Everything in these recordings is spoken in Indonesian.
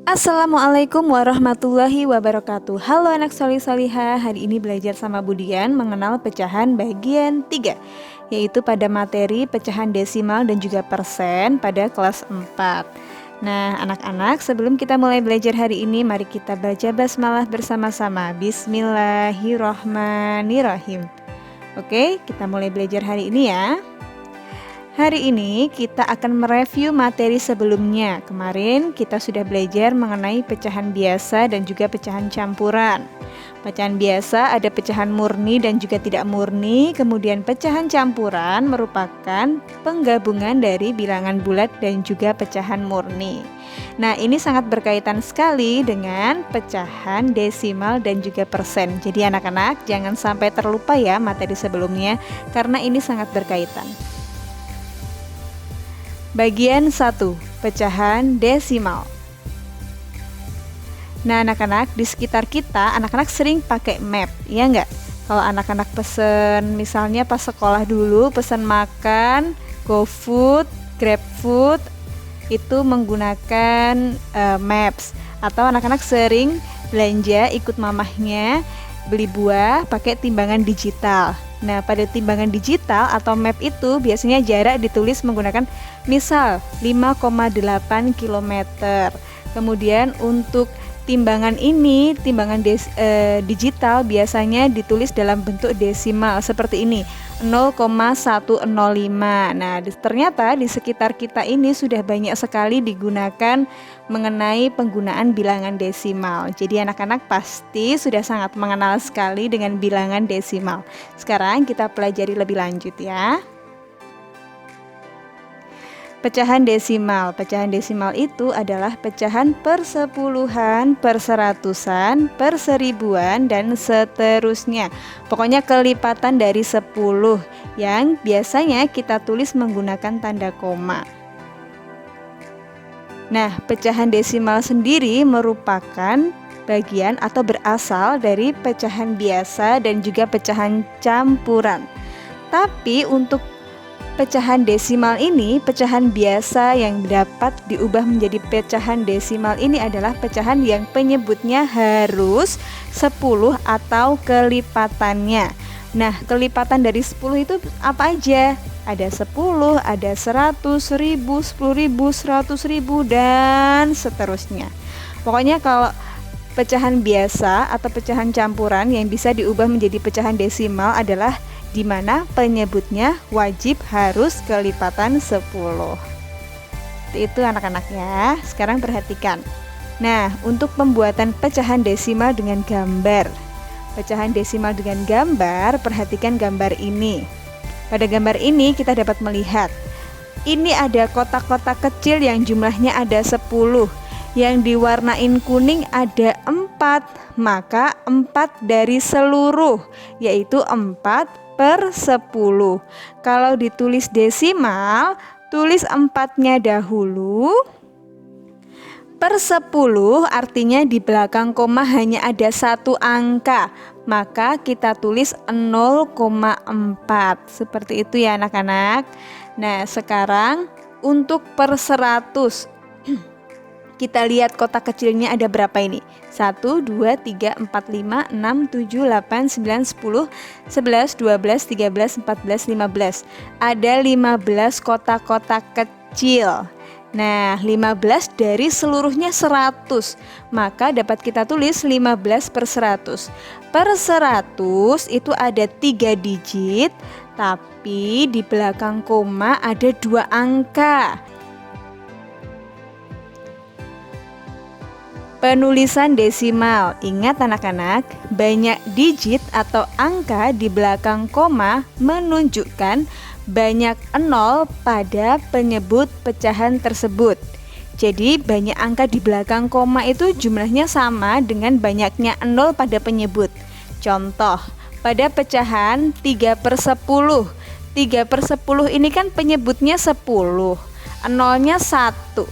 Assalamualaikum warahmatullahi wabarakatuh. Halo anak solih-solihah, hari ini belajar sama Budian mengenal pecahan bagian 3, yaitu pada materi pecahan desimal dan juga persen pada kelas 4. Nah anak-anak, sebelum kita mulai belajar hari ini, mari kita baca basmalah bersama-sama. Bismillahirrohmanirrohim. Oke, kita mulai belajar hari ini ya. Hari ini kita akan mereview materi sebelumnya. Kemarin kita sudah belajar mengenai pecahan biasa dan juga pecahan campuran. Pecahan biasa ada pecahan murni dan juga tidak murni. Kemudian pecahan campuran merupakan penggabungan dari bilangan bulat dan juga pecahan murni. Nah, ini sangat berkaitan sekali dengan pecahan desimal dan juga persen. Jadi anak-anak jangan sampai terlupa ya materi sebelumnya, karena ini sangat berkaitan. Bagian 1, pecahan desimal. Nah anak-anak, di sekitar kita, anak-anak sering pakai map, ya enggak? Kalau anak-anak pesen, misalnya pas sekolah dulu, pesen makan, GoFood, GrabFood, itu menggunakan maps. Atau anak-anak sering belanja ikut mamahnya, beli buah pakai timbangan digital. Nah, pada timbangan digital atau map itu biasanya jarak ditulis menggunakan misal 5,8 km. Kemudian untuk timbangan ini, timbangan digital biasanya ditulis dalam bentuk desimal seperti ini, 0,105. Nah, ternyata di sekitar kita ini sudah banyak sekali digunakan mengenai penggunaan bilangan desimal. Jadi anak-anak pasti sudah sangat mengenal sekali dengan bilangan desimal. Sekarang kita pelajari lebih lanjut ya. Pecahan desimal. Pecahan desimal itu adalah pecahan persepuluhan, perseratusan, perseribuan, dan seterusnya. Pokoknya kelipatan dari 10 yang biasanya kita tulis menggunakan tanda koma. Nah, pecahan desimal sendiri merupakan bagian atau berasal dari pecahan biasa dan juga pecahan campuran. Tapi untuk pecahan desimal ini, pecahan biasa yang dapat diubah menjadi pecahan desimal ini adalah pecahan yang penyebutnya harus 10 atau kelipatannya. Nah, kelipatan dari 10 itu apa aja? Ada 10, ada 100, 1000, 10.000, 100.000, dan seterusnya. Pokoknya kalau pecahan biasa atau pecahan campuran yang bisa diubah menjadi pecahan desimal adalah di mana penyebutnya wajib harus kelipatan 10. Itu anak-anak ya. Sekarang perhatikan. Nah, untuk pembuatan pecahan desimal dengan gambar. Pecahan desimal dengan gambar, perhatikan gambar ini. Pada gambar ini kita dapat melihat ini ada kotak-kotak kecil yang jumlahnya ada 10. Yang diwarnain kuning ada 4. Maka 4 dari seluruh, yaitu 4/10. Kalau ditulis desimal, tulis 4-nya dahulu. Per 10 artinya di belakang koma hanya ada 1 angka, maka kita tulis 0,4. Seperti itu ya anak-anak. Nah, sekarang untuk per 100 kita lihat kotak kecilnya ada berapa ini? 1, 2, 3, 4, 5, 6, 7, 8, 9, 10, 11, 12, 13, 14, 15. Ada 15 kotak-kotak kecil. Nah, 15 dari seluruhnya 100. Maka dapat kita tulis 15/100. Per 100 itu ada 3 digit, tapi di belakang koma ada 2 angka. Penulisan desimal. Ingat anak-anak, banyak digit atau angka di belakang koma menunjukkan banyak 0 pada penyebut pecahan tersebut. Jadi banyak angka di belakang koma itu jumlahnya sama dengan banyaknya 0 pada penyebut. Contoh, pada pecahan 3/10. 3/10 ini kan penyebutnya 10, 0-nya 1.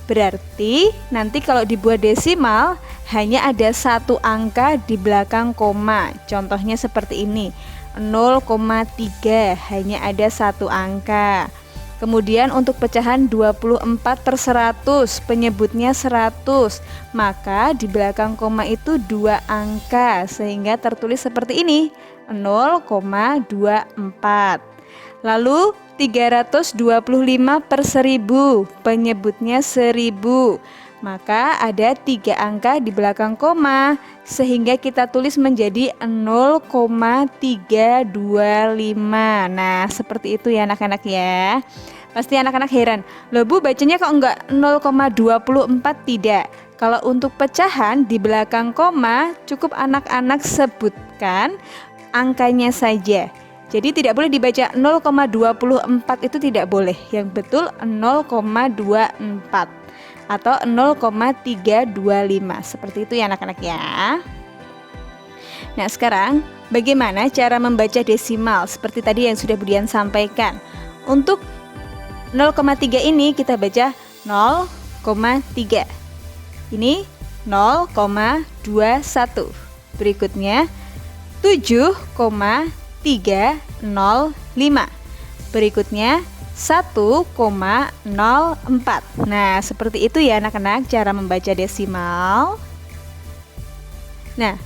Berarti nanti kalau dibuat desimal hanya ada 1 angka di belakang koma. Contohnya seperti ini, 0,3 hanya ada 1 angka. Kemudian untuk pecahan 24/100, penyebutnya 100, maka di belakang koma itu 2 angka, sehingga tertulis seperti ini, 0,24. Lalu 325/1000, penyebutnya 1000, maka ada 3 angka di belakang koma, sehingga kita tulis menjadi 0,325. Nah, seperti itu ya anak-anak ya. Pasti anak-anak heran, loh Bu, bacanya kok enggak 0,24? Tidak. Kalau untuk pecahan di belakang koma, cukup anak-anak sebutkan angkanya saja. Jadi tidak boleh dibaca 0,24, itu tidak boleh. Yang betul 0,24 atau 0,325. Seperti itu ya anak-anak ya. Nah, sekarang bagaimana cara membaca desimal seperti tadi yang sudah Budian sampaikan. Untuk 0,3 ini kita baca 0,3. Ini 0,21. Berikutnya 7,305. Berikutnya 1,04. Nah, seperti itu ya anak-anak cara membaca desimal. Nah,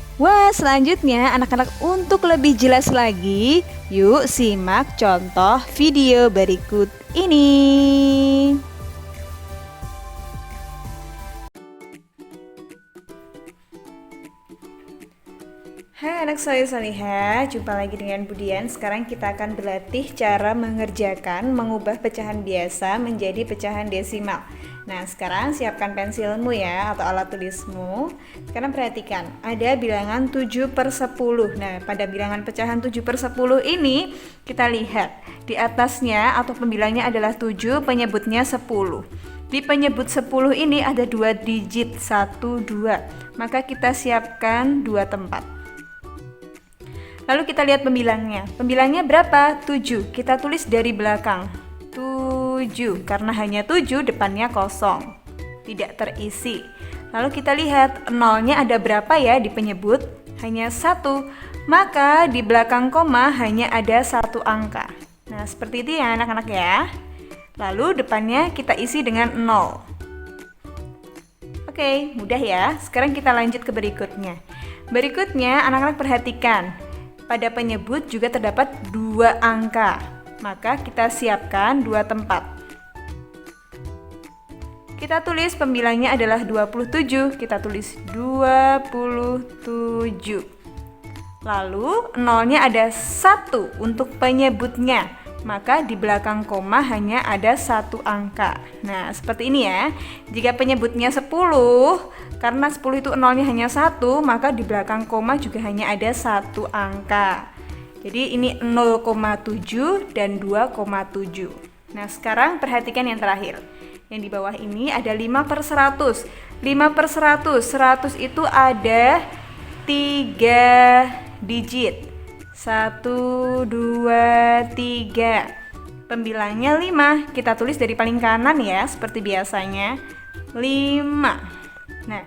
selanjutnya anak-anak untuk lebih jelas lagi, yuk simak contoh video berikut ini. Hai anak soleh-solehah, jumpa lagi dengan Budian. Sekarang kita akan berlatih cara mengubah pecahan biasa menjadi pecahan desimal. Nah, sekarang siapkan pensilmu ya, atau alat tulismu. Sekarang perhatikan, ada bilangan 7/10. Nah, pada bilangan pecahan 7/10 ini, kita lihat di atasnya atau pembilangnya adalah 7, penyebutnya 10. Di penyebut 10 ini ada 2 digit, 1, 2. Maka kita siapkan 2 tempat. Lalu kita lihat pembilangnya. Pembilangnya berapa? 7. Kita tulis dari belakang. 7. Karena hanya 7, depannya kosong. Tidak terisi. Lalu kita lihat nolnya ada berapa ya di penyebut? Hanya 1. Maka di belakang koma hanya ada 1 angka. Nah, seperti itu ya anak-anak ya. Lalu depannya kita isi dengan 0. Oke, mudah ya. Sekarang kita lanjut ke berikutnya. Berikutnya anak-anak perhatikan. Pada penyebut juga terdapat 2 angka, maka kita siapkan 2 tempat. Kita tulis pembilangnya adalah 27, kita tulis 27. Lalu nolnya ada 1 untuk penyebutnya, maka di belakang koma hanya ada 1 angka. Nah, seperti ini ya. Jika penyebutnya 10, karena 10 itu nolnya hanya 1, maka di belakang koma juga hanya ada 1 angka. Jadi ini 0,7 dan 2,7. Nah, sekarang perhatikan yang terakhir. Yang di bawah ini ada 5/100. 5/100, 100 itu ada 3 digit. 1, 2, 3. Pembilangnya 5. Kita tulis dari paling kanan ya, seperti biasanya. 5. Nah,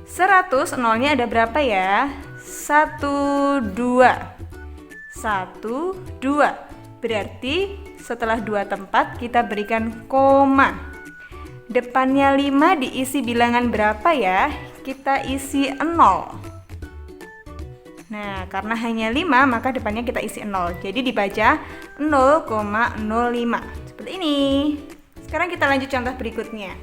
100 nolnya ada berapa ya? 1, 2. 1, 2. Berarti setelah 2 tempat kita berikan koma. Depannya 5 diisi bilangan berapa ya? Kita isi 0. Nah, karena hanya 5 maka depannya kita isi 0. Jadi dibaca 0,05. Seperti ini. Sekarang kita lanjut contoh berikutnya.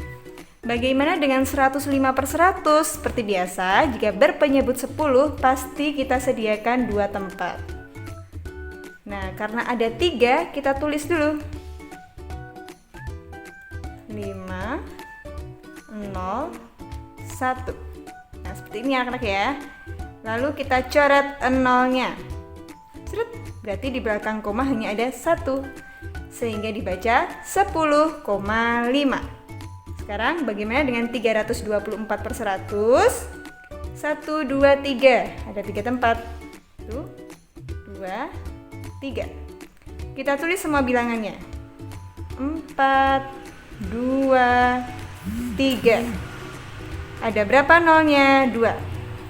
Bagaimana dengan 105/100? Seperti biasa, jika berpenyebut 10 pasti kita sediakan 2 tempat. Nah, karena ada 3, kita tulis dulu 5, 0, 1. Nah, seperti ini anak-anak ya. Lalu kita coret 0-nya. Berarti di belakang koma hanya ada 1, sehingga dibaca 10,5. Sekarang bagaimana dengan 324/100? 1, 2, 3. Ada 3 tempat. 1, 2, 3. Kita tulis semua bilangannya. 4, 2, 3. Ada berapa nolnya? 2.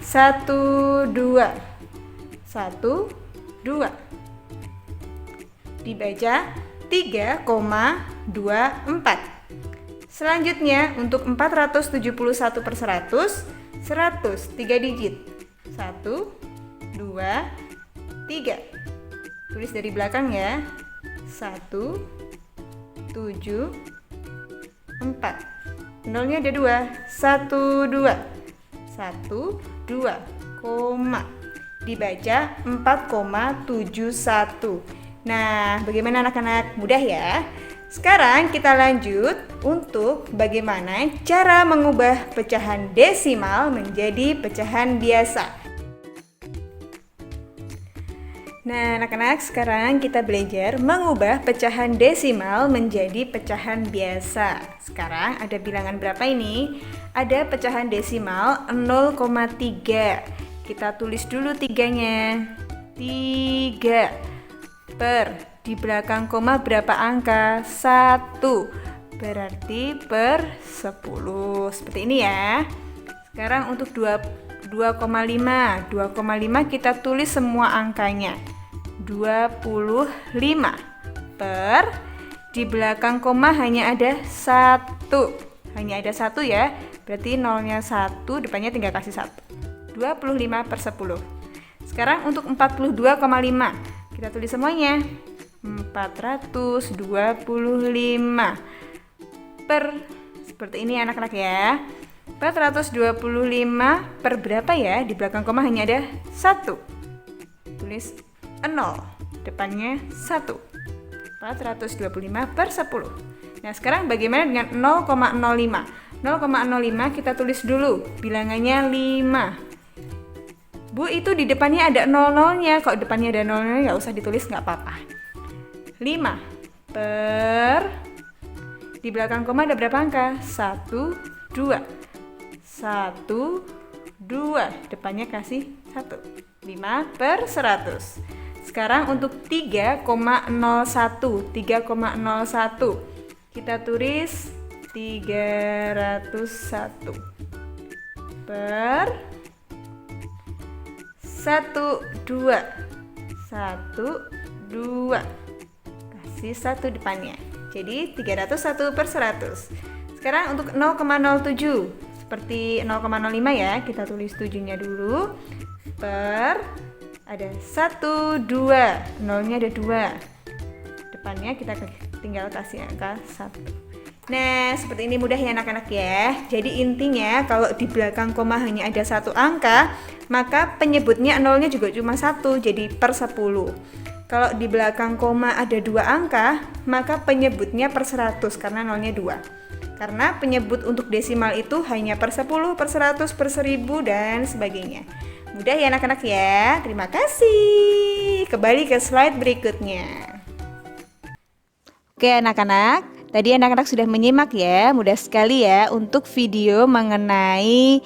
1, 2. 1, 2. Dibaca 3,24. Selanjutnya untuk 471 per 100, 3 digit. 1, 2, 3. Tulis dari belakang ya. 1, 7, 4. Nolnya ada 2. 1, 2. 1, 2, koma. Dibaca 4,71. Nah, bagaimana anak-anak? Mudah ya? Sekarang kita lanjut untuk bagaimana cara mengubah pecahan desimal menjadi pecahan biasa. Nah, anak-anak, sekarang kita belajar mengubah pecahan desimal menjadi pecahan biasa. Sekarang ada bilangan berapa ini? Ada pecahan desimal 0,3. Kita tulis dulu 3-nya. 3 per, di belakang koma berapa angka? 1, berarti per 10. Seperti ini ya. Sekarang untuk 2,5 kita tulis semua angkanya. 25 per, di belakang koma hanya ada 1. Hanya ada 1 ya. Berarti nolnya 1, depannya tinggal kasih 1. 25 per 10. Sekarang untuk 42,5 kita tulis semuanya. 425 per, seperti ini anak-anak ya. 425 per berapa ya? Di belakang koma hanya ada 1. Tulis 0, depannya 1. 425 per 10. Nah, sekarang bagaimana dengan 0,05? 0,05 kita tulis dulu, bilangannya 5. Bu, itu di depannya ada 00-nya. Kalau depannya ada 00-nya nggak usah ditulis, nggak apa-apa. 5 per, di belakang koma ada berapa angka? 1, 2. 1, 2. Depannya kasih 1. 5 per 100. Sekarang untuk 3,01. Kita tulis 301 per 1, 2. 1, 2. Kasih 1 depannya. Jadi 301 per 100. Sekarang untuk 0,07. Seperti 0,05 ya. Kita tulis 7-nya dulu. Per, ada 1, 2. Nolnya ada 2. Depannya kita tinggal kasih angka 1. Nah, seperti ini mudah ya anak-anak ya. Jadi intinya kalau di belakang koma hanya ada 1 angka, maka penyebutnya nolnya juga cuma 1, jadi per 10. Kalau di belakang koma ada 2 angka, maka penyebutnya per 100 karena nolnya 2. Karena penyebut untuk desimal itu hanya per 10, per 100, per 1000, dan sebagainya. Mudah ya anak-anak ya. Terima kasih. Kembali ke slide berikutnya. Oke anak-anak, tadi anak-anak sudah menyimak ya. Mudah sekali ya untuk video mengenai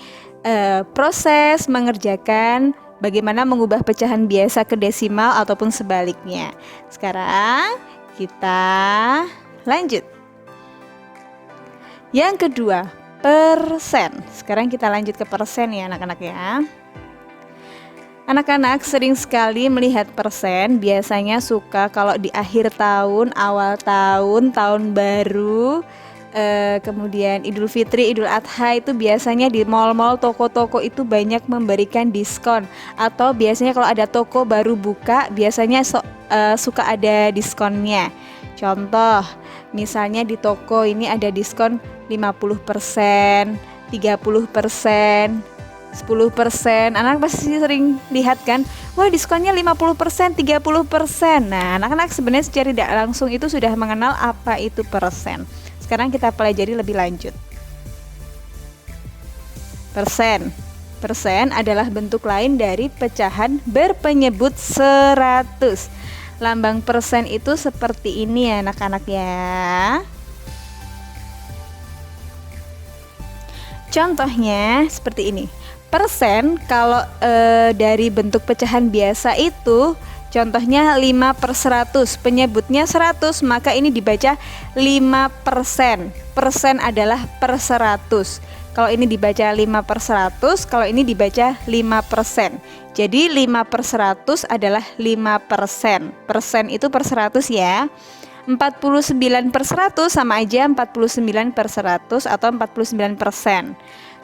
proses mengerjakan bagaimana mengubah pecahan biasa ke desimal ataupun sebaliknya. Sekarang kita lanjut. Yang kedua, persen. Sekarang kita lanjut ke persen ya anak-anak ya. Anak-anak sering sekali melihat persen, biasanya suka kalau di akhir tahun, awal tahun, tahun baru, kemudian Idul Fitri, Idul Adha itu biasanya di mal-mal, toko-toko itu banyak memberikan diskon. Atau biasanya kalau ada toko baru buka, biasanya suka ada diskonnya. Contoh, misalnya di toko ini ada diskon 50%, 30%, 10%. Anak pasti sering lihat kan, wah diskonnya 50%, 30%. Nah, anak-anak sebenarnya secara tidak langsung itu sudah mengenal apa itu persen. Sekarang kita pelajari lebih lanjut. Persen. Persen adalah bentuk lain dari pecahan berpenyebut 100. Lambang persen itu seperti ini ya anak-anak ya. Contohnya seperti ini. Persen kalau dari bentuk pecahan biasa itu contohnya 5/100, penyebutnya 100, maka ini dibaca 5%. Persen adalah per 100. Kalau ini dibaca 5/100, kalau ini dibaca 5%. Jadi 5/100 adalah 5%. Persen itu per 100 ya. 49/100 sama aja 49/100 atau 49%.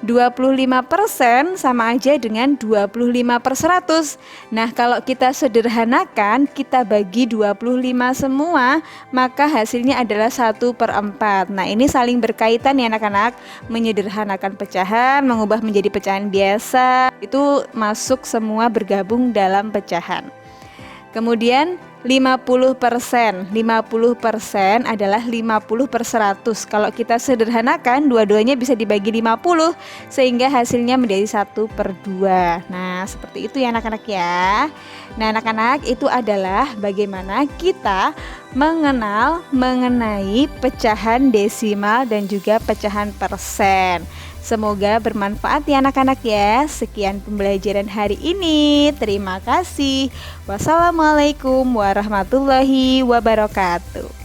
25% sama aja dengan 25/100. Nah, kalau kita sederhanakan, kita bagi 25 semua, maka hasilnya adalah 1/4. Nah, ini saling berkaitan ya anak-anak. Menyederhanakan pecahan, mengubah menjadi pecahan biasa, itu masuk semua bergabung dalam pecahan. Kemudian 50%. 50% adalah 50/100. Kalau kita sederhanakan, dua-duanya bisa dibagi 50 sehingga hasilnya menjadi 1/2. Nah, seperti itu ya anak-anak ya. Nah, anak-anak, itu adalah bagaimana kita mengenal mengenai pecahan desimal dan juga pecahan persen. Semoga bermanfaat ya anak-anak ya. Sekian pembelajaran hari ini. Terima kasih. Wassalamualaikum warahmatullahi wabarakatuh.